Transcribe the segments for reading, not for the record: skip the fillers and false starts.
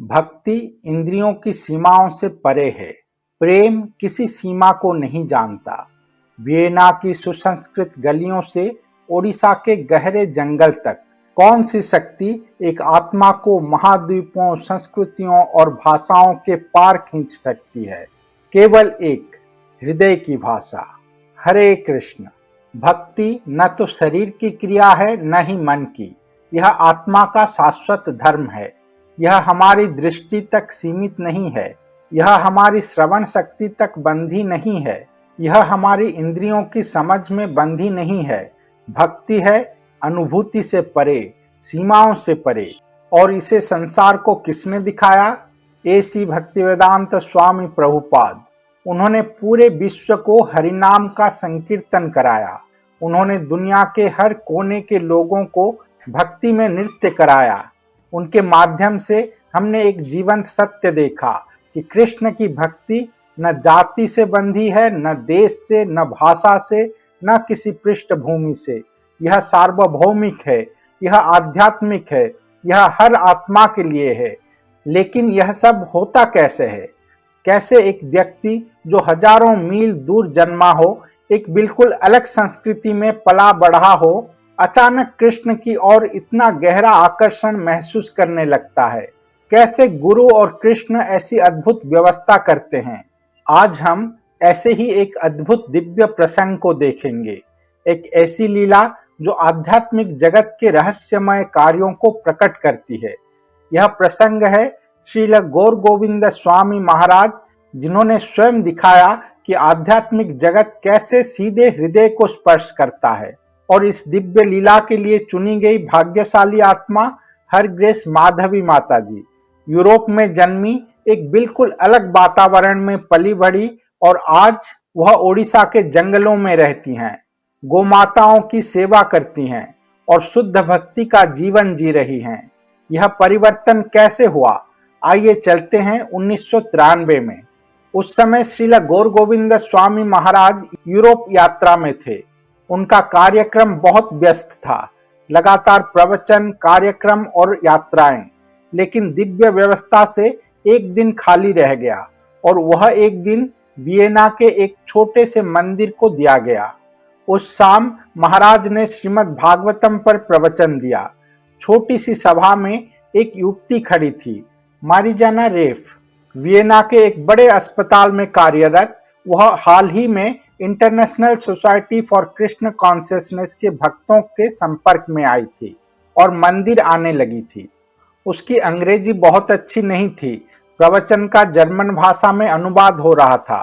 भक्ति इंद्रियों की सीमाओं से परे है। प्रेम किसी सीमा को नहीं जानता। वियना की सुसंस्कृत गलियों से ओडिशा के गहरे जंगल तक कौन सी शक्ति एक आत्मा को महाद्वीपों, संस्कृतियों और भाषाओं के पार खींच सकती है? केवल एक, हृदय की भाषा। हरे कृष्ण। भक्ति न तो शरीर की क्रिया है न ही मन की, यह आत्मा का शाश्वत धर्म है। यह हमारी दृष्टि तक सीमित नहीं है, यह हमारी श्रवण शक्ति तक बंधी नहीं है, यह हमारी इंद्रियों की समझ में बंधी नहीं है। भक्ति है अनुभूति से परे, सीमाओं से परे। और इसे संसार को किसने दिखाया? एसी भक्तिवेदांत स्वामी प्रभुपाद। उन्होंने पूरे विश्व को हरिनाम का संकीर्तन कराया। उन्होंने दुनिया के हर कोने के लोगों को भक्ति में नृत्य कराया। उनके माध्यम से हमने एक जीवंत सत्य देखा कि कृष्ण की भक्ति न जाति से बंधी है, न देश से, न भाषा से, न किसी पृष्ठभूमि से। यह सार्वभौमिक है, यह आध्यात्मिक है, यह हर आत्मा के लिए है। लेकिन यह सब होता कैसे है? कैसे एक व्यक्ति जो हजारों मील दूर जन्मा हो, एक बिल्कुल अलग संस्कृति में पला बढ़ा हो, अचानक कृष्ण की ओर इतना गहरा आकर्षण महसूस करने लगता है? कैसे गुरु और कृष्ण ऐसी अद्भुत व्यवस्था करते हैं? आज हम ऐसे ही एक अद्भुत दिव्य प्रसंग को देखेंगे। एक ऐसी लीला जो आध्यात्मिक जगत के रहस्यमय कार्यों को प्रकट करती है। यह प्रसंग है श्रील गौर गोविंद स्वामी महाराज, जिन्होंने स्वयं दिखाया कि आध्यात्मिक जगत कैसे सीधे हृदय को स्पर्श करता है। और इस दिव्य लीला के लिए चुनी गई भाग्यशाली आत्मा हर ग्रेस माधवी माता जी। यूरोप में जन्मी, एक बिल्कुल अलग वातावरण में पली बढ़ी और आज वह ओडिशा के जंगलों में रहती हैं, गोमाताओं की सेवा करती हैं और शुद्ध भक्ति का जीवन जी रही हैं। यह परिवर्तन कैसे हुआ? आइए चलते हैं 1993 में। उस समय श्रील गौर गोविंद स्वामी महाराज यूरोप यात्रा में थे। उनका कार्यक्रम बहुत व्यस्त था, लगातार प्रवचन, कार्यक्रम और यात्राएं। लेकिन दिव्य व्यवस्था से एक दिन खाली रह गया और वह एक दिन वियना के एक छोटे से मंदिर को दिया गया। उस शाम महाराज ने श्रीमद् भागवतम पर प्रवचन दिया। छोटी सी सभा में एक युवती खड़ी थी, मारिजाना रेफ, वियना के एक बड़े अस्पताल में कार्यरत। वह हाल ही में international society for Krishna consciousness के भक्तों के संपर्क में आई थी और मंदिर आने लगी थी। उसकी अंग्रेजी बहुत अच्छी नहीं थी, प्रवचन का जर्मन भाषा में अनुवाद हो रहा था।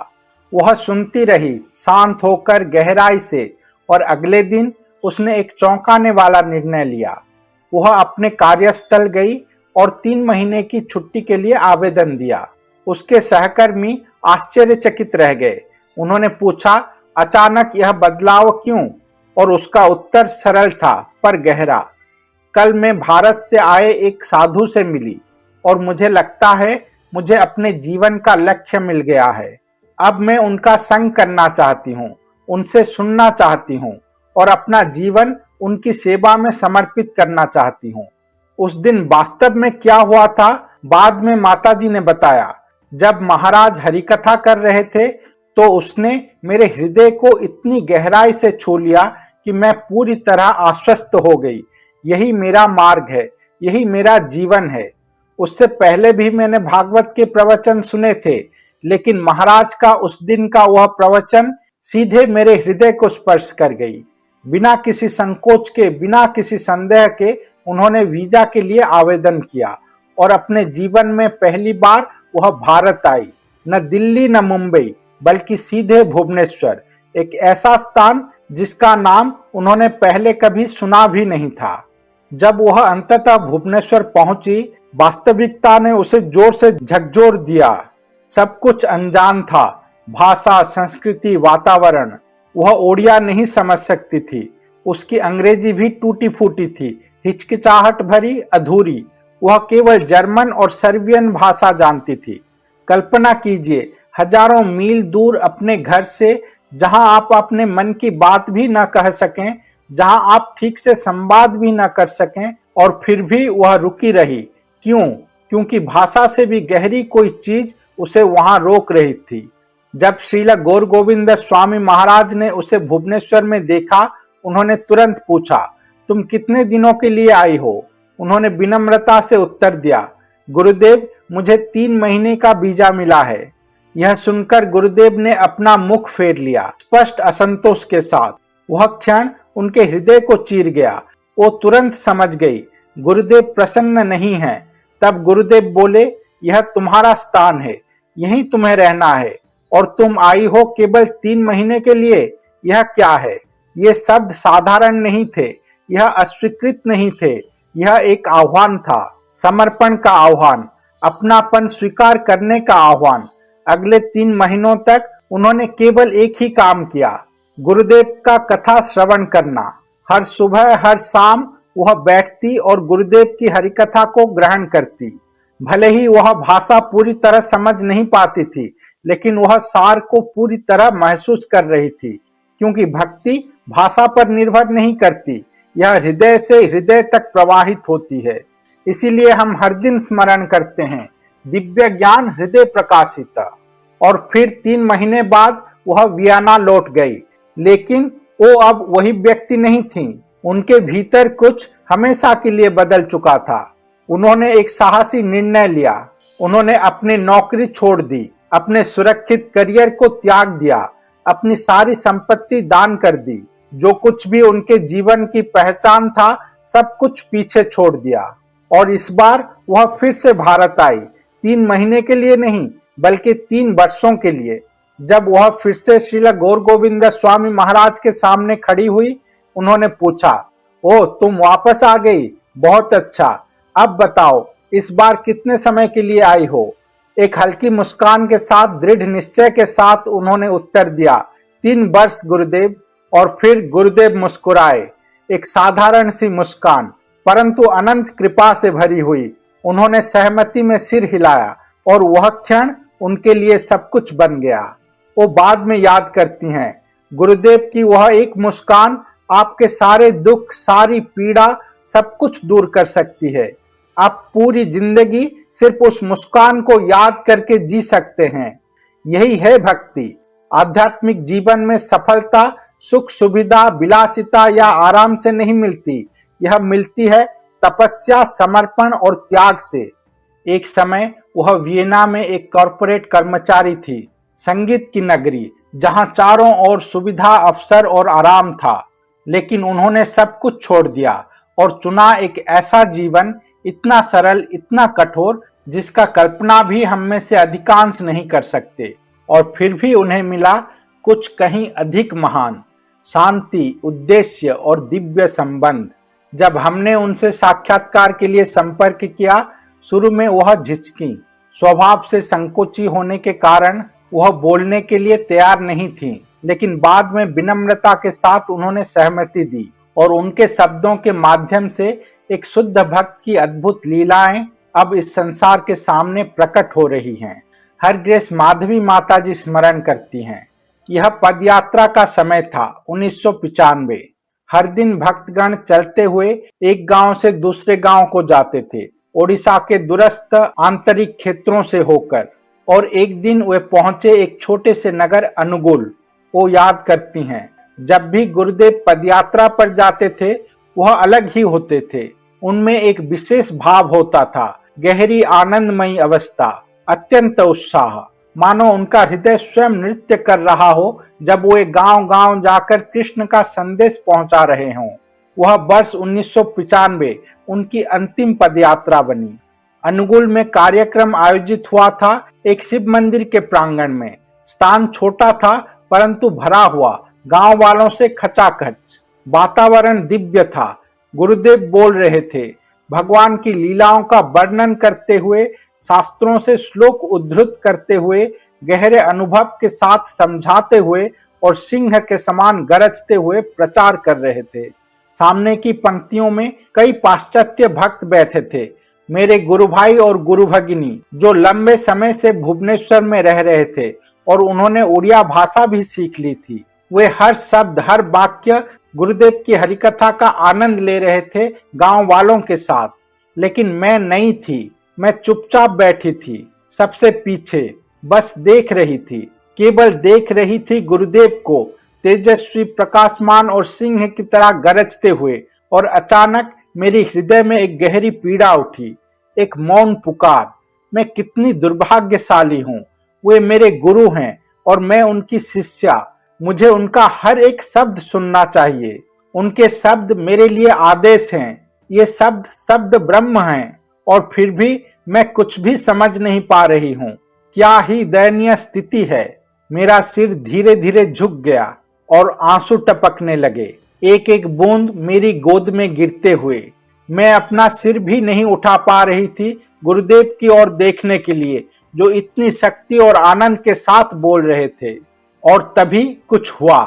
वह सुनती रही शांत होकर, गहराई से, और अगले दिन उसने एक चौंकाने वाला निर्णय लिया। वह अपने कार्यस्थल गई और 3 महीने की छुट्टी के लिए आवेदन दिया। उसके सहकर्मी आश्चर्यचकित रह गए। उन्होंने पूछा, अचानक यह बदलाव क्यों? और उसका उत्तर सरल था पर गहरा। कल मैं भारत से आए एक साधु से मिली और मुझे लगता है मुझे अपने जीवन का लक्ष्य मिल गया है। अब मैं उनका संग करना चाहती हूँ, उनसे सुनना चाहती हूँ और अपना जीवन उनकी सेवा में समर्पित करना चाहती हूँ। उस दिन वास्तव में क्या हुआ था, बाद में माताजी ने बताया। जब महाराज हरिकथा कर रहे थे तो उसने मेरे हृदय को इतनी गहराई से छू लिया कि मैं पूरी तरह आश्वस्त हो गई। यही मेरा मार्ग है, यही मेरा जीवन है। उससे पहले भी मैंने भागवत के प्रवचन सुने थे, लेकिन महाराज का उस दिन का वह प्रवचन सीधे मेरे हृदय को स्पर्श कर गई। बिना किसी संकोच के, बिना किसी संदेह के उन्होंने वीजा के लिए आवेदन किया और अपने जीवन में पहली बार वह भारत आई। न दिल्ली न मुंबई, बल्कि सीधे भुवनेश्वर, एक ऐसा स्थान जिसका नाम उन्होंने पहले कभी सुना भी नहीं था। जब वह अंततः भुवनेश्वर पहुंची, वास्तविकता ने उसे जोर से झकझोर दिया। सब कुछ अनजान था, भाषा, संस्कृति, वातावरण। वह ओडिया नहीं समझ सकती थी। उसकी अंग्रेजी भी टूटी फूटी थी, हिचकिचाहट भरी, अधूरी। वह केवल जर्मन और सर्बियन भाषा जानती थी। कल्पना कीजिए, हजारों मील दूर अपने घर से, जहां आप अपने मन की बात भी न कह सकें, जहां आप ठीक से संवाद भी न कर सकें, और फिर भी वह रुकी रही। क्यों? क्योंकि भाषा से भी गहरी कोई चीज उसे वहां रोक रही थी। जब श्रील गौर गोविंद स्वामी महाराज ने उसे भुवनेश्वर में देखा, उन्होंने तुरंत पूछा, तुम कितने दिनों के लिए आई हो? उन्होंने विनम्रता से उत्तर दिया, गुरुदेव, मुझे 3 महीने का वीजा मिला है। यह सुनकर गुरुदेव ने अपना मुख फेर लिया, स्पष्ट असंतोष के साथ। वह क्षण उनके हृदय को चीर गया। वो तुरंत समझ गई, गुरुदेव प्रसन्न नहीं हैं। तब गुरुदेव बोले, यह तुम्हारा स्थान है, यहीं तुम्हें रहना है, और तुम आई हो केवल 3 महीने के लिए। यह क्या है? ये शब्द साधारण नहीं थे, यह अस्वीकृत नहीं थे, यह एक आह्वान था, समर्पण का आह्वान, अपनापन स्वीकार करने का आह्वान। अगले 3 महीनों तक उन्होंने केवल एक ही काम किया, गुरुदेव का कथा श्रवण करना। हर सुबह हर शाम वह बैठती और गुरुदेव की हरिकथा को ग्रहण करती। भले ही वह भाषा पूरी तरह समझ नहीं पाती थी, लेकिन वह सार को पूरी तरह महसूस कर रही थी, क्योंकि भक्ति भाषा पर निर्भर नहीं करती, यह हृदय से हृदय तक प्रवाहित होती है। इसीलिए हम हर दिन स्मरण करते हैं, दिव्य ज्ञान हृदय प्रकाशित। और फिर 3 महीने बाद वह वियना लौट गई, लेकिन वो अब वही व्यक्ति नहीं थी। उनके भीतर कुछ हमेशा के लिए बदल चुका था। उन्होंने एक साहसी निर्णय लिया। उन्होंने अपनी नौकरी छोड़ दी, अपने सुरक्षित करियर को त्याग दिया, अपनी सारी संपत्ति दान कर दी। जो कुछ भी उनके जीवन की पहचान था, सब कुछ पीछे छोड़ दिया। और इस बार वह फिर से भारत आई, 3 महीने के लिए नहीं, बल्कि 3 वर्षों के लिए। जब वह फिर से श्रील गौर गोविंद स्वामी महाराज के सामने खड़ी हुई, उन्होंने पूछा, ओ, तुम वापस आ गई, बहुत अच्छा। अब बताओ, इस बार कितने समय के लिए आई हो? एक हल्की मुस्कान के साथ, दृढ़ निश्चय के साथ उन्होंने उत्तर दिया, 3 वर्ष गुरुदेव। और फिर गुरुदेव मुस्कुराए, एक साधारण सी मुस्कान, परंतु अनंत कृपा से भरी हुई। उन्होंने सहमति में सिर हिलाया और वह क्षण उनके लिए सब कुछ बन गया। वो बाद में याद करती हैं, गुरुदेव की वह एक मुस्कान आपके सारे दुख, सारी पीड़ा, सब कुछ दूर कर सकती है। आप पूरी जिंदगी सिर्फ उस मुस्कान को याद करके जी सकते हैं। यही है भक्ति। आध्यात्मिक जीवन में सफलता सुख सुविधा, विलासिता या आराम से नहीं मिलती, यह मिलती है तपस्या, समर्पण और त्याग से। एक समय वह वियना में एक कॉर्पोरेट कर्मचारी थी, संगीत की नगरी, जहां चारों ओर सुविधा, अवसर और आराम था। लेकिन उन्होंने सब कुछ छोड़ दिया और चुना एक ऐसा जीवन, इतना सरल, इतना कठोर, जिसका कल्पना भी हम में से अधिकांश नहीं कर सकते। और फिर भी उन्हें मिला कुछ कहीं अधिक महान, शांति, उद्देश्य और दिव्य संबंध। जब हमने उनसे साक्षात्कार के लिए संपर्क किया, शुरू में वह झिझकी, स्वभाव से संकोची होने के कारण वह बोलने के लिए तैयार नहीं थी, लेकिन बाद में विनम्रता के साथ उन्होंने सहमति दी और उनके शब्दों के माध्यम से एक शुद्ध भक्त की अद्भुत लीलाएं अब इस संसार के सामने प्रकट हो रही हैं। हर ग्रेस माधवी माताजी स्मरण करती हैं। यह पदयात्रा का समय था, 1995। हर दिन भक्तगण चलते हुए एक गांव से दूसरे गांव को जाते थे, ओडिशा के दूरस्थ आंतरिक क्षेत्रों से होकर। और एक दिन वे पहुंचे एक छोटे से नगर अनुगुल। वो याद करती हैं, जब भी गुरुदेव पदयात्रा पर जाते थे, वह अलग ही होते थे। उनमें एक विशेष भाव होता था, गहरी आनंदमयी अवस्था, अत्यंत उत्साह, मानो उनका हृदय स्वयं नृत्य कर रहा हो जब वे गांव-गांव जाकर कृष्ण का संदेश पहुंचा रहे हों। वह वर्ष 1995 उनकी अंतिम पदयात्रा बनी। अनुगुल में कार्यक्रम आयोजित हुआ था, एक शिव मंदिर के प्रांगण में। स्थान छोटा था परंतु भरा हुआ, गांव वालों से खचाखच। वातावरण दिव्य था। गुरुदेव बोल रहे थे, भगवान की लीलाओं का वर्णन करते हुए, शास्त्रों से श्लोक उद्धृत करते हुए, गहरे अनुभव के साथ समझाते हुए और सिंह के समान गरजते हुए प्रचार कर रहे थे। सामने की पंक्तियों में कई पाश्चात्य भक्त बैठे थे, मेरे गुरु भाई और गुरु भगिनी, जो लंबे समय से भुवनेश्वर में रह रहे थे और उन्होंने उड़िया भाषा भी सीख ली थी। वे हर शब्द, हर वाक्य गुरुदेव की हरिकथा का आनंद ले रहे थे गांव वालों के साथ। लेकिन मैं नहीं थी, मैं चुपचाप बैठी थी, सबसे पीछे, बस देख रही थी, केवल देख रही थी गुरुदेव को तेजस्वी, प्रकाशमान और सिंह की तरह गरजते हुए। और अचानक मेरी हृदय में एक गहरी पीड़ा उठी, एक मौन पुकार। मैं कितनी दुर्भाग्यशाली हूँ। वे मेरे गुरु हैं और मैं उनकी शिष्या। मुझे उनका हर एक शब्द सुनना चाहिए। उनके शब्द मेरे लिए आदेश हैं। ये शब्द शब्द ब्रह्म हैं और फिर भी मैं कुछ भी समझ नहीं पा रही हूँ। क्या ही दयनीय स्थिति है। मेरा सिर धीरे धीरे झुक गया और आंसू टपकने लगे, एक एक बूंद मेरी गोद में गिरते हुए। मैं अपना सिर भी नहीं उठा पा रही थी गुरुदेव की ओर देखने के लिए, जो इतनी शक्ति और आनंद के साथ बोल रहे थे। और तभी कुछ हुआ,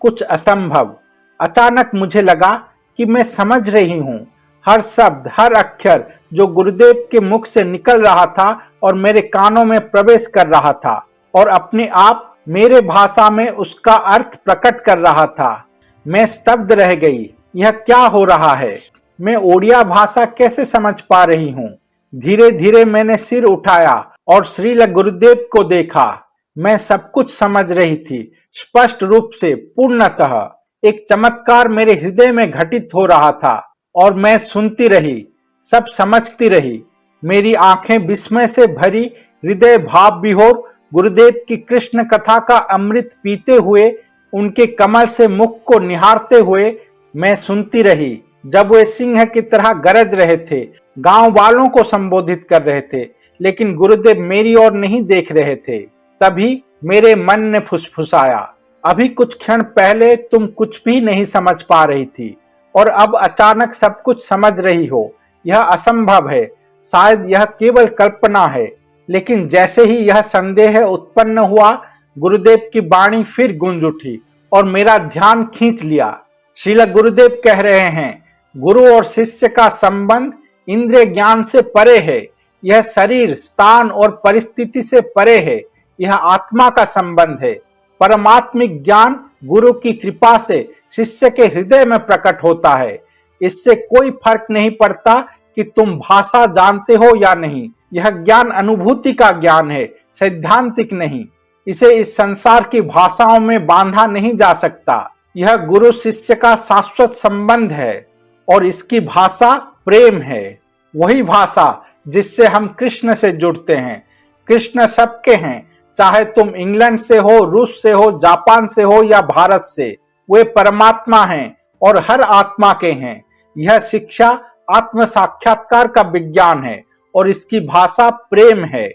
कुछ असंभव। अचानक मुझे लगा कि मैं समझ रही हूँ हर शब्द, हर अक्षर जो गुरुदेव के मुख से निकल रहा था और मेरे कानों में प्रवेश कर रहा था और अपने आप मेरे भाषा में उसका अर्थ प्रकट कर रहा था। मैं स्तब्ध रह गई। यह क्या हो रहा है? मैं ओडिया भाषा कैसे समझ पा रही हूँ? धीरे धीरे मैंने सिर उठाया और श्रील गुरुदेव को देखा। मैं सब कुछ समझ रही थी, स्पष्ट रूप से, पूर्णतः। एक चमत्कार मेरे हृदय में घटित हो रहा था और मैं सुनती रही, सब समझती रही। मेरी आंखें विस्मय से भरी, हृदय भाव विभोर गुरुदेव की कृष्ण कथा का अमृत पीते हुए, उनके कमल से मुख को निहारते हुए मैं सुनती रही। जब वे सिंह की तरह गरज रहे थे, गांव वालों को संबोधित कर रहे थे, लेकिन गुरुदेव मेरी ओर नहीं देख रहे थे। तभी मेरे मन ने फुसफुसाया, अभी कुछ क्षण पहले तुम कुछ भी नहीं समझ पा रही थी और अब अचानक सब कुछ समझ रही हो। यह असंभव है, शायद यह केवल कल्पना है। लेकिन जैसे ही यह संदेह उत्पन्न हुआ, गुरुदेव की वाणी फिर गूंज उठी और मेरा ध्यान खींच लिया। श्रील गुरुदेव कह रहे हैं, गुरु और शिष्य का संबंध इंद्रिय ज्ञान से परे है। यह शरीर, स्थान और परिस्थिति से परे है। यह आत्मा का संबंध है। परमात्मिक ज्ञान गुरु की कृपा से शिष्य के हृदय में प्रकट होता है। इससे कोई फर्क नहीं पड़ता कि तुम भाषा जानते हो या नहीं। यह ज्ञान अनुभूति का ज्ञान है, सैद्धांतिक नहीं। इसे इस संसार की भाषाओं में बांधा नहीं जा सकता। यह गुरु शिष्य का शाश्वत संबंध है और इसकी भाषा प्रेम है। वही भाषा जिससे हम कृष्ण से जुड़ते हैं। कृष्ण सबके हैं, चाहे तुम इंग्लैंड से हो, रूस से हो, जापान से हो या भारत से। वे परमात्मा हैं और हर आत्मा के हैं। यह शिक्षा आत्म साक्षात्कार का विज्ञान है और इसकी भाषा प्रेम है।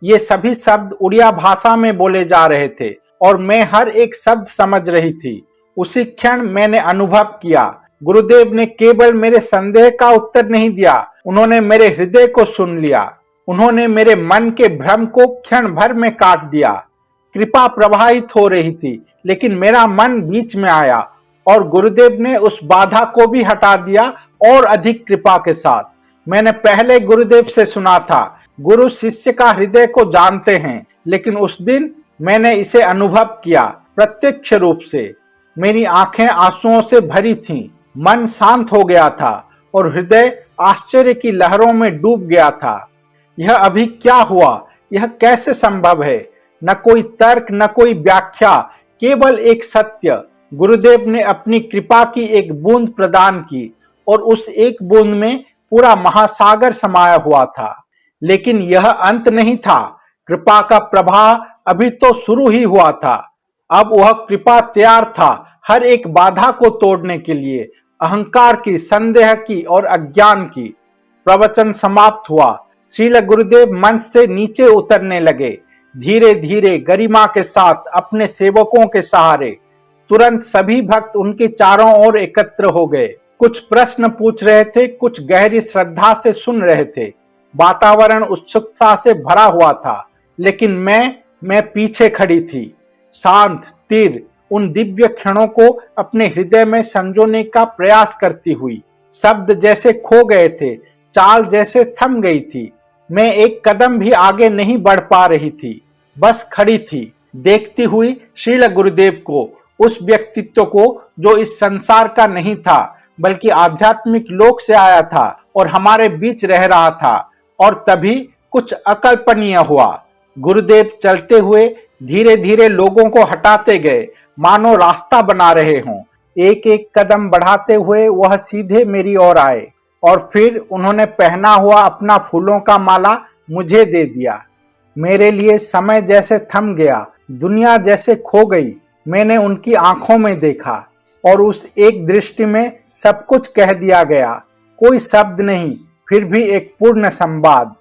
ये सभी शब्द उड़िया भाषा में बोले जा रहे थे और मैं हर एक शब्द समझ रही थी। उसी क्षण मैंने अनुभव किया, गुरुदेव ने केवल मेरे संदेह का उत्तर नहीं दिया, उन्होंने मेरे हृदय को सुन लिया। उन्होंने मेरे मन के भ्रम को क्षण भर में काट दिया। कृपा प्रवाहित हो रही थी, लेकिन मेरा मन बीच में आया और गुरुदेव ने उस बाधा को भी हटा दिया और अधिक कृपा के साथ। मैंने पहले गुरुदेव से सुना था, गुरु शिष्य का हृदय को जानते हैं, लेकिन उस दिन मैंने इसे अनुभव किया प्रत्यक्ष रूप से। मेरी आंखें आंसुओं से भरी थीं, मन शांत हो गया था और हृदय आश्चर्य की लहरों में डूब गया था। यह अभी क्या हुआ? यह कैसे संभव है? न कोई तर्क, न कोई व्याख्या, केवल एक सत्य। गुरुदेव ने अपनी कृपा की एक बूंद प्रदान की और उस एक बूंद में पूरा महासागर समाया हुआ था। लेकिन यह अंत नहीं था। कृपा का प्रवाह अभी तो शुरू ही हुआ था। अब वह कृपा तैयार था हर एक बाधा को तोड़ने के लिए, अहंकार की, संदेह की और अज्ञान की। प्रवचन समाप्त हुआ। श्रील गुरुदेव मंच से नीचे उतरने लगे, धीरे धीरे, गरिमा के साथ, अपने सेवकों के सहारे। तुरंत सभी भक्त उनके चारों ओर एकत्र हो गए। कुछ प्रश्न पूछ रहे थे, कुछ गहरी श्रद्धा से सुन रहे थे। वातावरण उत्सुकता से भरा हुआ था, लेकिन मैं पीछे खड़ी थी, शांत, स्थिर, उन दिव्य क्षणों को अपने हृदय में संजोने का प्रयास करती हुई। शब्द जैसे खो गए थे, चाल जैसे थम गई थी। मैं एक कदम भी आगे नहीं बढ़ पा रही थी, बस खड़ी थी, देखती हुई श्रील गुरुदेव को, उस व्यक्तित्व को जो इस संसार का नहीं था, बल्कि आध्यात्मिक लोक से आया था और हमारे बीच रह रहा था और तभी कुछ अकल्पनीय हुआ। गुरुदेव चलते हुए धीरे धीरे लोगों को हटाते गए, मानो रास्ता बना रहे हों। एक एक कदम बढ़ाते हुए वह सीधे मेरी ओर आए और फिर उन्होंने पहना हुआ अपना फूलों का माला मुझे दे दिया। मेरे लिए समय जैसे थम गया, दुनिया जैसे खो गई। मैंने उनकी आंखों में देखा और उस एक दृष्टि में सब कुछ कह दिया गया। कोई शब्द नहीं, फिर भी एक पूर्ण संवाद।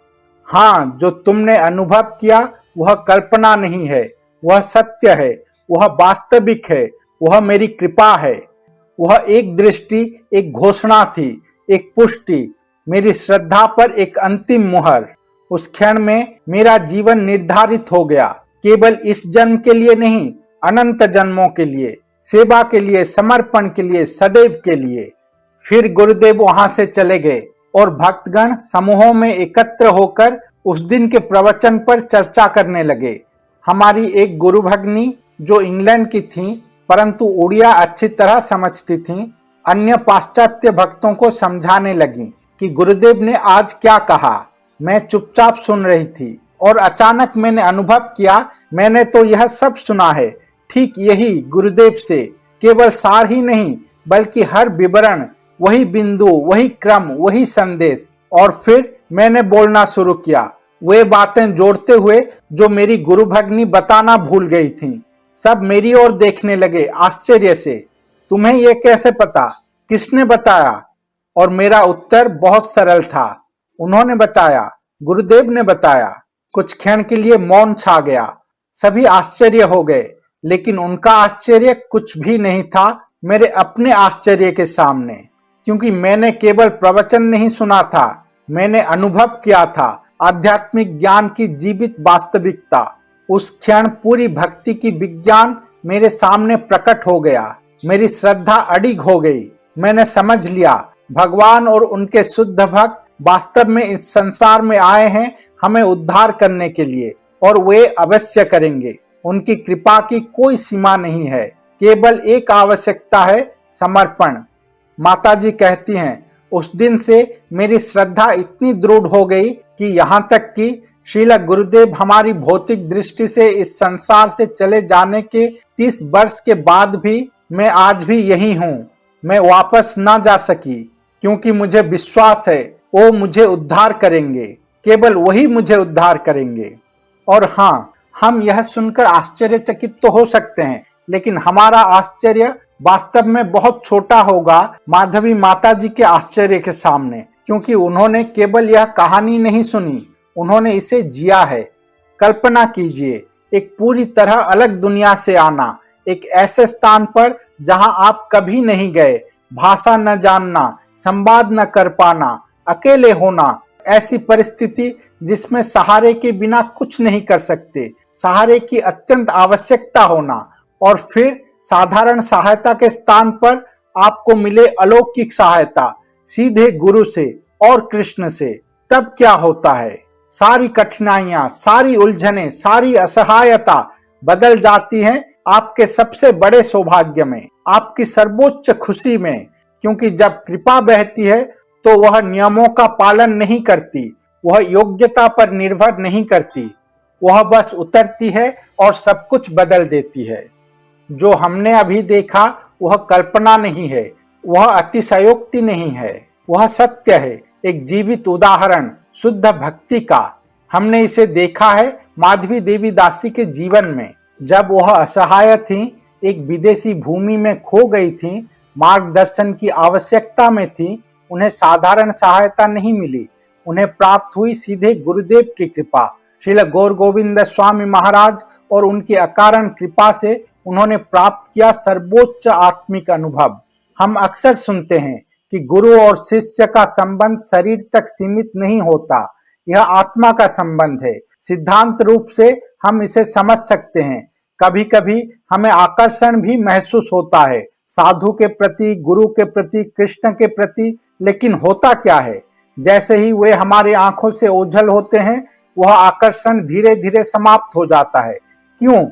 हाँ, जो तुमने अनुभव किया वह कल्पना नहीं है, वह सत्य है, वह वास्तविक है, वह मेरी कृपा है। वह एक दृष्टि एक घोषणा थी, एक पुष्टि, मेरी श्रद्धा पर एक अंतिम मुहर। उस क्षण में मेरा जीवन निर्धारित हो गया, केवल इस जन्म के लिए नहीं, अनंत जन्मों के लिए, सेवा के लिए, समर्पण के लिए, सदैव के लिए। फिर गुरुदेव वहां से चले गए और भक्तगण समूहों में एकत्र होकर उस दिन के प्रवचन पर चर्चा करने लगे। हमारी एक गुरु भगनी जो इंग्लैंड की थी परंतु उड़िया अच्छी तरह समझती थी, अन्य पाश्चात्य भक्तों को समझाने लगी कि गुरुदेव ने आज क्या कहा। मैं चुपचाप सुन रही थी और अचानक मैंने अनुभव किया, मैंने तो यह सब सुना है, ठीक यही गुरुदेव से, केवल सार ही नहीं बल्कि हर विवरण, वही बिंदु, वही क्रम, वही संदेश। और फिर मैंने बोलना शुरू किया, वे बातें जोड़ते हुए जो मेरी गुरु भगनी बताना भूल गई थीं। सब मेरी ओर देखने लगे आश्चर्य से। तुम्हें यह कैसे पता? किसने बताया? और मेरा उत्तर बहुत सरल था, उन्होंने बताया, गुरुदेव ने बताया। कुछ क्षण के लिए मौन छा गया। सभी आश्चर्य हो गए, लेकिन उनका आश्चर्य कुछ भी नहीं था मेरे अपने आश्चर्य के सामने, क्योंकि मैंने केवल प्रवचन नहीं सुना था, मैंने अनुभव किया था आध्यात्मिक ज्ञान की जीवित वास्तविकता। उस क्षण पूरी भक्ति की विज्ञान मेरे सामने प्रकट हो गया। मेरी श्रद्धा अडिग हो गई। मैंने समझ लिया, भगवान और उनके शुद्ध भक्त वास्तव में इस संसार में आए हैं हमें उद्धार करने के लिए, और वे अवश्य करेंगे। उनकी कृपा की कोई सीमा नहीं है, केवल एक आवश्यकता है, समर्पण। माताजी कहती हैं, उस दिन से मेरी श्रद्धा इतनी दृढ़ हो गई कि यहाँ तक कि श्रील गुरुदेव हमारी भौतिक दृष्टि से इस संसार से चले जाने के 30 वर्ष के बाद भी मैं आज भी यही हूँ। मैं वापस ना जा सकी, क्योंकि मुझे विश्वास है वो मुझे उद्धार करेंगे, केवल वही मुझे उद्धार करेंगे। और हाँ, हम यह सुनकर आश्चर्यचकित तो हो सकते हैं, लेकिन हमारा आश्चर्य वास्तव में बहुत छोटा होगा माधवी माता जी के आश्चर्य के सामने, क्योंकि उन्होंने केवल यह कहानी नहीं सुनी, उन्होंने इसे जिया है। कल्पना कीजिए, एक पूरी तरह अलग दुनिया से आना, एक ऐसे स्थान पर जहां आप कभी नहीं गए, भाषा न जानना, संवाद न कर पाना, अकेले होना, ऐसी परिस्थिति जिसमें सहारे के बिना कुछ नहीं कर सकते, सहारे की अत्यंत आवश्यकता होना, और फिर साधारण सहायता के स्थान पर आपको मिले अलौकिक सहायता, सीधे गुरु से और कृष्ण से। तब क्या होता है? सारी कठिनाइयां, सारी उलझनें, सारी असहायता बदल जाती हैं आपके सबसे बड़े सौभाग्य में, आपकी सर्वोच्च खुशी में। क्योंकि जब कृपा बहती है तो वह नियमों का पालन नहीं करती, वह योग्यता पर निर्भर नहीं करती, वह बस उतरती है और सब कुछ बदल देती है। जो हमने अभी देखा वह कल्पना नहीं है, वह अतिशयोक्ति नहीं है, वह सत्य है, एक जीवित उदाहरण शुद्ध भक्ति का। हमने इसे देखा है माधवी देवी दासी के जीवन में। जब वह असहाय थी, एक विदेशी भूमि में खो गई थी, मार्गदर्शन की आवश्यकता में थी, उन्हें साधारण सहायता नहीं मिली, उन्हें प्राप्त हुई सीधे गुरुदेव की कृपा। श्रील गौर गोविंद स्वामी महाराज और उनकी अकारण कृपा से उन्होंने प्राप्त किया सर्वोच्च आत्मिक अनुभव। हम अक्सर सुनते हैं कि गुरु और शिष्य का संबंध शरीर तक सीमित नहीं होता, यह आत्मा का संबंध है। सिद्धांत रूप से हम इसे समझ सकते हैं। कभी कभी हमें आकर्षण भी महसूस होता है, साधु के प्रति, गुरु के प्रति, कृष्ण के प्रति। लेकिन होता क्या है? जैसे ही वे हमारी आंखों से ओझल होते हैं, वह आकर्षण धीरे धीरे समाप्त हो जाता है। क्यों?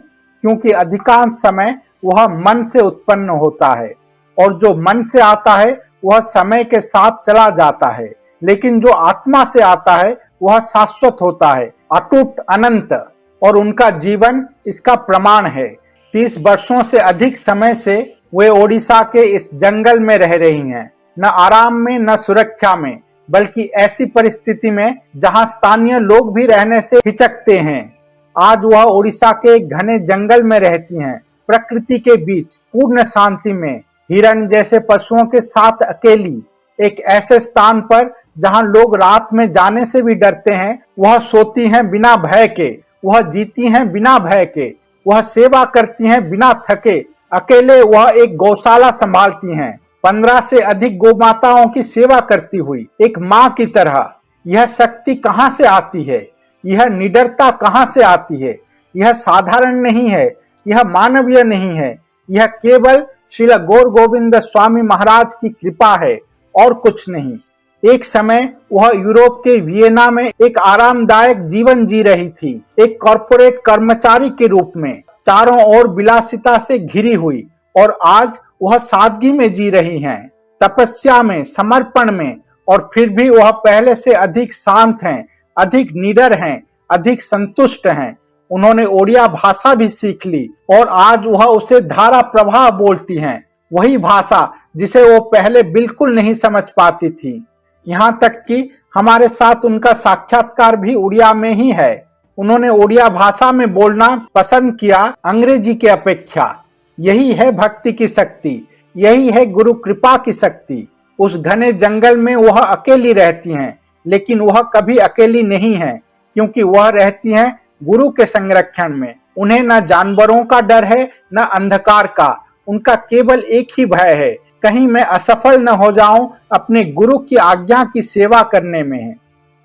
क्योंकि अधिकांश समय वह मन से उत्पन्न होता है, और जो मन से आता है वह समय के साथ चला जाता है, लेकिन जो आत्मा से आता है वह शाश्वत होता है, अटूट, अनंत, और उनका जीवन इसका प्रमाण है। 30 वर्षों से अधिक समय से वे ओडिशा के इस जंगल में रह रही हैं, न आराम में न सुरक्षा में, बल्कि ऐसी परिस्थिति में जहां स्थानीय लोग भी रहने से हिचकते हैं। आज वह ओडिशा के घने जंगल में रहती हैं, प्रकृति के बीच, पूर्ण शांति में, हिरण जैसे पशुओं के साथ अकेली, एक ऐसे स्थान पर जहां लोग रात में जाने से भी डरते हैं। वह सोती हैं बिना भय के, वह जीती हैं बिना भय के, वह सेवा करती हैं बिना थके। अकेले वह एक गौशाला संभालती हैं, 15 से अधिक गोमाताओं की सेवा करती हुई एक माँ की तरह। यह शक्ति कहाँ से आती है? यह निडरता कहाँ से आती है? यह साधारण नहीं है, यह मानवीय नहीं है, यह केवल श्रील गौर गोविंद स्वामी महाराज की कृपा है और कुछ नहीं। एक समय वह यूरोप के वियना में एक आरामदायक जीवन जी रही थी, एक कॉर्पोरेट कर्मचारी के रूप में, चारों ओर विलासिता से घिरी हुई, और आज वह सादगी में जी रही हैं, तपस्या में, समर्पण में, और फिर भी वह पहले से अधिक शांत हैं, अधिक निडर हैं, अधिक संतुष्ट हैं। उन्होंने ओडिया भाषा भी सीख ली और आज वह उसे धारा प्रवाह बोलती हैं, वही भाषा जिसे वो पहले बिल्कुल नहीं समझ पाती थी। यहाँ तक कि हमारे साथ उनका साक्षात्कार भी उड़िया में ही है। उन्होंने ओडिया भाषा में बोलना पसंद किया अंग्रेजी के अपेक्षा। यही है भक्ति की शक्ति, यही है गुरु कृपा की शक्ति। उस घने जंगल में वह अकेली रहती हैं, लेकिन वह कभी अकेली नहीं है, क्योंकि वह रहती हैं गुरु के संरक्षण में। उन्हें न जानवरों का डर है, न अंधकार का। उनका केवल एक ही भय है, कहीं मैं असफल न हो जाऊं अपने गुरु की आज्ञा की सेवा करने में है।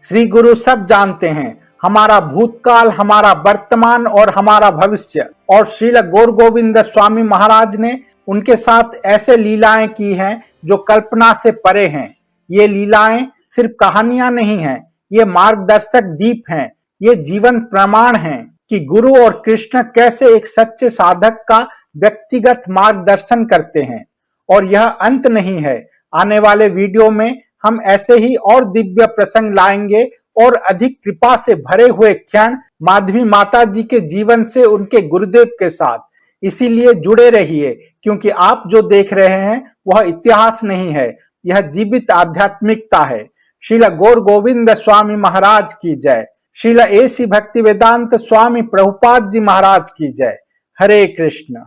श्री गुरु सब जानते हैं, हमारा भूतकाल, हमारा वर्तमान और हमारा भविष्य। और श्रील गौर गोविंद स्वामी महाराज ने उनके साथ ऐसे लीलाएं की हैं जो कल्पना से परे हैं। ये लीलाएं सिर्फ कहानियां नहीं हैं, ये मार्गदर्शक दीप हैं, ये जीवन प्रमाण हैं कि गुरु और कृष्ण कैसे एक सच्चे साधक का व्यक्तिगत मार्गदर्शन करते हैं। और यह अंत नहीं है, आने वाले वीडियो में हम ऐसे ही और दिव्य प्रसंग लाएंगे और अधिक कृपा से भरे हुए क्षण माधवी माता जी के जीवन से उनके गुरुदेव के साथ। इसीलिए जुड़े रहिए, क्योंकि आप जो देख रहे हैं वह इतिहास नहीं है, यह जीवित आध्यात्मिकता है। श्रील गौर गोविंद स्वामी महाराज की जय। श्रील एसी भक्ति वेदांत स्वामी प्रभुपाद जी महाराज की जय। हरे कृष्ण।